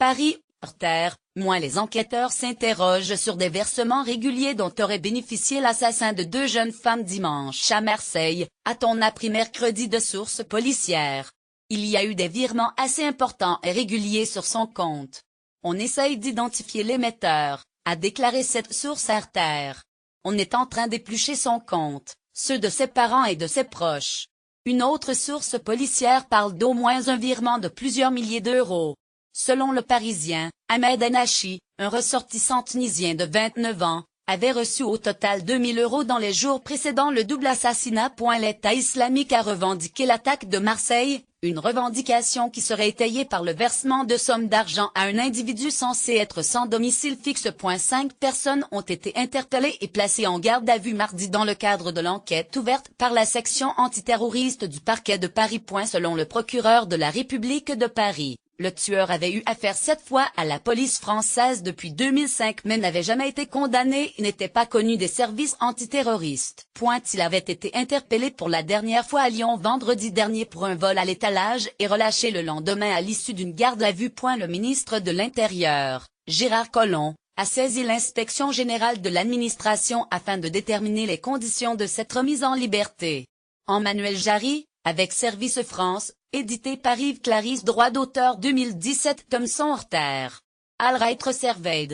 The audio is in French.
Paris, terre, moins les enquêteurs s'interrogent sur des versements réguliers dont aurait bénéficié l'assassin de 2 jeunes femmes dimanche à Marseille, a-t-on appris mercredi de sources policières. Il y a eu des virements assez importants et réguliers sur son compte. On essaye d'identifier l'émetteur, a déclaré cette source à Terre. On est en train d'éplucher son compte, ceux de ses parents et de ses proches. Une autre source policière parle d'au moins un virement de plusieurs milliers d'euros. Selon Le Parisien, Ahmed Anachi, un ressortissant tunisien de 29 ans, avait reçu au total 2 000 € dans les jours précédant le double assassinat. L'État islamique a revendiqué l'attaque de Marseille, une revendication qui serait étayée par le versement de sommes d'argent à un individu censé être sans domicile fixe. 5 personnes ont été interpellées et placées en garde à vue mardi dans le cadre de l'enquête ouverte par la section antiterroriste du parquet de Paris. Selon le procureur de la République de Paris, le tueur avait eu affaire 7 fois à la police française depuis 2005 mais n'avait jamais été condamné et n'était pas connu des services antiterroristes. Il avait été interpellé pour la dernière fois à Lyon vendredi dernier pour un vol à l'étalage et relâché le lendemain à l'issue d'une garde à vue. Le ministre de l'Intérieur, Gérard Collomb, a saisi l'inspection générale de l'administration afin de déterminer les conditions de cette remise en liberté. Emmanuel Jarry, avec Service France, édité par Yves Clarisse, droit d'auteur 2017, Thomson Reuters. Al Right Reserved.